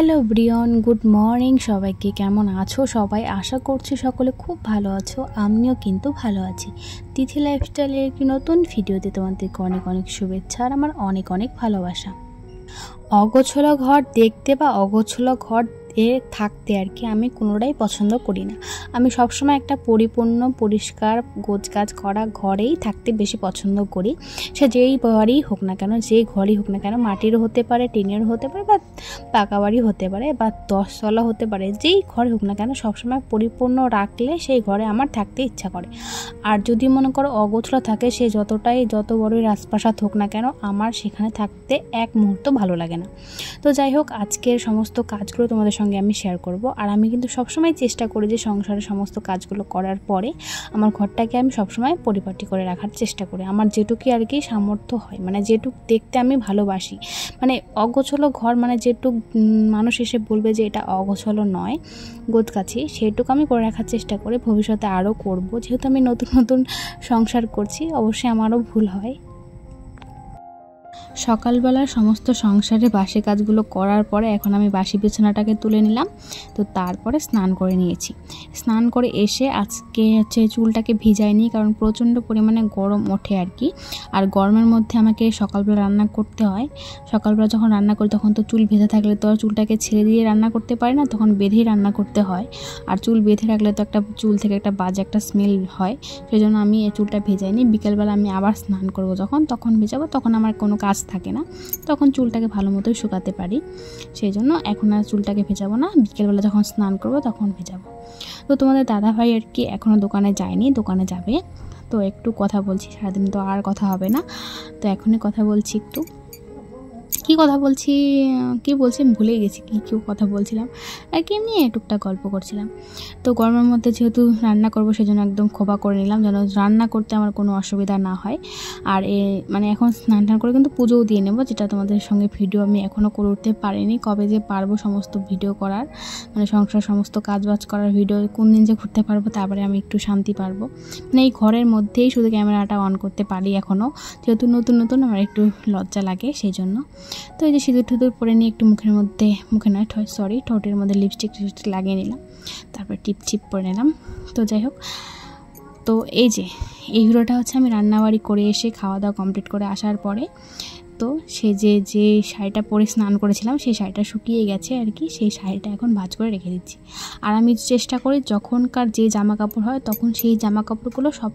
Hello Brian, good morning সবাইকে। কেমন আছো সবাই? আশা করছি সকলে খুব ভালো আছো। আমিও কিন্তু ভালো আছি। তিথি লাইফস্টাইলের একটি নতুন ভিডিওতে তোমাদেরকে অনেক অনেক শুভেচ্ছা আর আমার অনেক অনেক ভালোবাসা। অগোছালো ঘর দেখতে বা অগোছালো ঘর থাকতে আর কি আমি কোনোটাই পছন্দ করি না। আমি সবসময় একটা পরিপূর্ণ পরিষ্কার গোছগাছ করা ঘরেই থাকতে বেশি পছন্দ করি। সে যেই বাড়ি হোক না কেন, যেই ঘরই হোক না কেন, মাটিরও হতে পারে, টিনের হতে পারে, বা পাকা বাড়ি হতে পারে, বা 10 তলা হতে পারে, যেই ঘর হোক না কেন সবসময় পরিপূর্ণ রাখলে সেই ঘরে আমার থাকতে ইচ্ছা করে। আর যদি মনে করো অগোছালো থাকে, সে যত বড়ই রাজপ্রাসাদ হোক না কেন, আমার সেখানে থাকতে এক মুহূর্ত ভালো লাগে না। তো যাই হোক, আজকের সমস্ত কাজগুলো তোমাদের সঙ্গে আমি শেয়ার করব। আর আমি কিন্তু সবসময় চেষ্টা করি যে সংসারের সমস্ত কাজগুলো করার পরে আমার ঘরটাকে আমি সবসময় পরিপাটি করে রাখার চেষ্টা করি। আমার যেটুকু আর কি সামর্থ্য হয়, মানে যেটুক দেখতে আমি ভালোবাসি, মানে অগোছালো ঘর, মানে যেটুক মানুষ এসে বলবে যে এটা অগোছালো নয়, গোছগাছি, সেটুকু আমি করে রাখার চেষ্টা করি। ভবিষ্যতে আরও করব, যেহেতু আমি নতুন নতুন সংসার করছি, অবশ্যই আমারও ভুল হয়। সকালবেলা সমস্ত সংসারে বাসি কাজগুলো করার পরে এখন আমি বাসি বিছানাটাকে তুলে নিলাম। তো তারপরে স্নান করে নিয়েছি। স্নান করে এসে আজকে চুলটাকে ভিজাইনি, কারণ প্রচণ্ড পরিমাণে গরম ওঠে আর কি। আর গরমের মধ্যে আমাকে সকালবেলা রান্না করতে হয়। সকালবেলা যখন রান্না করি তখন তো চুল ভেজা থাকলে তো আর চুলটাকে ছেড়ে দিয়ে রান্না করতে পারি না, তখন বেঁধেই রান্না করতে হয়। আর চুল বেঁধে রাখলে তো একটা চুল থেকে একটা বাজে একটা স্মেল হয়, সেই জন্য আমি এই চুলটা ভেজাইনি। বিকেলবেলা আমি আবার স্নান করব, তখন ভেজাবো, তখন আমার কোনো কাজ থাকে না, তখন চুলটাকে ভালো মতোই শুকাতে পারি। সেই জন্য এখন আর চুলটাকে ভেজাবো না, বিকেলবেলা যখন স্নান করব তখন ভেজাবো। তো তোমাদের দাদাভাই আর কি এখনও দোকানে যায়নি, দোকানে যাবে। তো একটু কথা বলছি, সারাদিন তো আর কথা হবে না, তো এখনই কথা বলছি। একটু কী কথা বলছি, কী বলছি আমি ভুলে গেছি, কী কথা বলছিলাম আর কি, এমনি টুকটাক গল্প করছিলাম। তো গরমের মধ্যে যেহেতু রান্না করবো, সেজন্য একদম খোপা করে নিলাম যেন রান্না করতে আমার কোনো অসুবিধা না হয়। আর মানে এখন স্নান টান করে কিন্তু পুজোও দিয়ে নেবো, যেটা তোমাদের সঙ্গে ভিডিও আমি এখনও করে উঠতে পারিনি। কবে যে পারবো সমস্ত ভিডিও করার, মানে সংসার সমস্ত কাজবাজ করার ভিডিও কোন দিন যে করতে পারবো, তারপরে আমি একটু শান্তি পারবো। মানে এই ঘরের মধ্যেই শুধু ক্যামেরাটা অন করতে পারি এখনও, যেহেতু নতুন আমার একটু লজ্জা লাগে সেই জন্য। তো এই যে সিঁদুর ঠুদুর পরে নিয়ে একটু ঠোঁটের মধ্যে লিপস্টিক লাগিয়ে নিলাম, তারপর টিপ পরে নিলাম। তো যাই হোক, তো এই ভিডিওটা হচ্ছে আমি রান্নাবাড়ি করে এসে খাওয়া দাওয়া কমপ্লিট করে আসার পরে। তো সে যে শাড়িটা পরে স্নান করেছিলাম, সেই শাড়িটা শুকিয়ে গেছে আর কি, সেই শাড়িটা এখন ভাঁজ করে রেখে দিচ্ছি। আর আমি চেষ্টা করি যখনকার যে জামা কাপড় হয় তখন সেই জামা কাপড়গুলো সব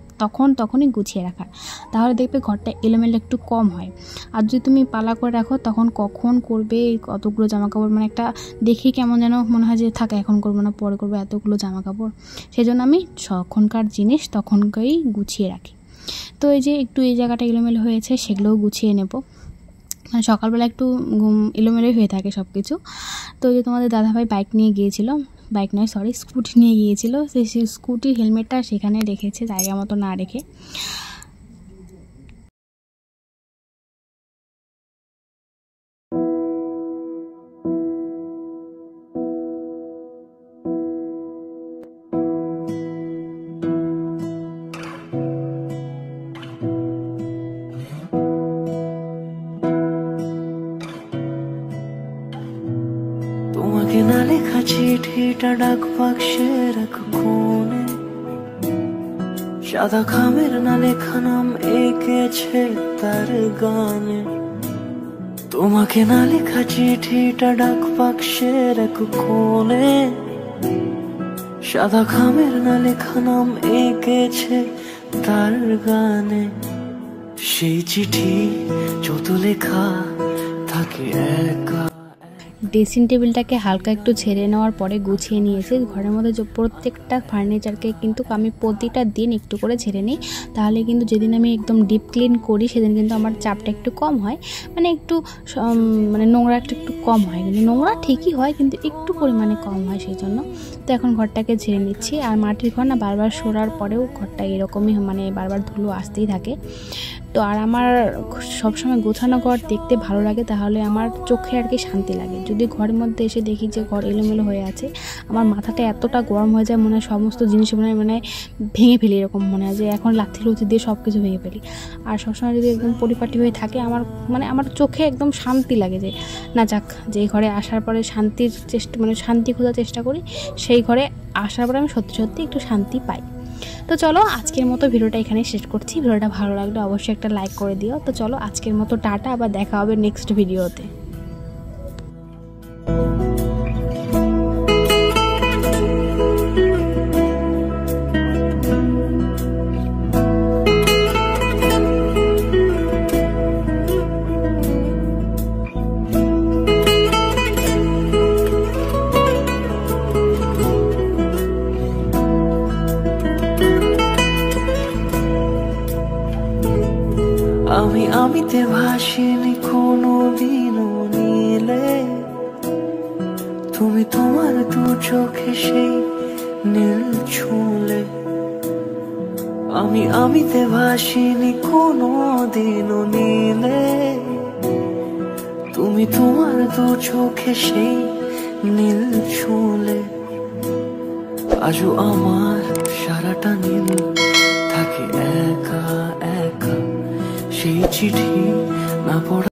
তখনই গুছিয়ে রাখার, তাহলে দেখবে ঘরটা এলোমেলো একটু কম হয়। আর যদি তুমি পালা করে রাখো, তখন কখন করবে কতগুলো জামা কাপড়, মানে একটা দেখি কেমন যেন মনে হয় যে থাকা, এখন করবো না পরে করবো, এতগুলো জামা কাপড়। সেই জন্য আমি তখনকার জিনিস তখনকেই গুছিয়ে রাখি। তো এই যে একটু এই জায়গাটা এলোমেলো হয়েছে, সেগুলোও গুছিয়ে নেব। মানে সকালবেলা একটু এলোমেলোই হয়ে থাকে সব কিছু। তো যে তোমাদের দাদাভাই স্কুটি নিয়ে গিয়েছিল, সেই স্কুটির হেলমেটটা সেখানে রেখেছে, জায়গা মতো না রেখে। তোমাকে না লেখা চিঠিটা ডাক বাক্সে রাখো কোণে, সাদা খামের না লেখা নাম এঁকেছে তার গানে। তোমাকে না লেখা চিঠিটা ডাক বাক্সে রাখো কোণে, সাদা খামের না লেখা নাম এঁকেছে তার গানে। সেই চিঠি যত লেখা থাকে একা। ড্রেসিং টেবিলটাকে হালকা একটু ছেড়ে নেওয়ার পরে গুছিয়ে নিয়েছি। ঘরের মধ্যে যে প্রত্যেকটা ফার্নিচারকে কিন্তু আমি প্রতিটা দিন একটু করে ছেড়ে নিই, তাহলে কিন্তু যেদিন আমি একদম ডিপ ক্লিন করি সেদিন কিন্তু আমার চাপটা একটু কম হয়, মানে একটু মানে নোংরাটা একটু কম হয়। কিন্তু নোংরা ঠিকই হয়, কিন্তু একটু পরিমাণে কম হয়, সেই জন্য। তো এখন ঘরটাকে ঝেড়ে নিচ্ছি। আর মাটির ঘর না, বারবার সরার পরেও ঘরটা এরকমই, মানে বারবার ধুলো আসতেই থাকে। তো আর আমার সবসময় গোছানো ঘর দেখতে ভালো লাগে, তাহলে আমার চোখে আর কি শান্তি লাগে। যদি ঘরের মধ্যে এসে দেখি যে ঘর এলোমেলো হয়ে আছে, আমার মাথাটা এতটা গরম হয়ে যায়, মনে হয় সমস্ত জিনিস মানে ভেঙে ফেলি, এরকম মনে হয় যে এখন লাথি লুথি দিয়ে সব কিছু ভেঙে ফেলি। আর সবসময় যদি একদম পরিপাটি হয়ে থাকে আমার চোখে একদম শান্তি লাগে, যে না যাক, যে ঘরে আসার পরে শান্তির চেষ্টা শান্তি খোঁজার চেষ্টা করি, সেই ঘরে আসার পরে আমি সত্যি সত্যি একটু শান্তি পাই। তো চলো আজকের মতো ভিডিওটা এখানে শেষ করছি। ভিডিওটা ভালো লাগলে অবশ্যই একটা লাইক করে দিও। তো চলো আজকের মতো টাটা, আবার দেখা হবে নেক্সট ভিডিওতে। আমিতে ভাসিনি কোনো দিনও নীলে, তুমি তোমার দু চোখে সেই নীল ছুঁলে। আমিতে ভাসিনি কোনো দিনও নীলে, তুমি তোমার দু চোখে সেই নীল ছুঁলে। আজও আমার সারাটা নীল থাকে একা একা, সেই চিঠি না পড়া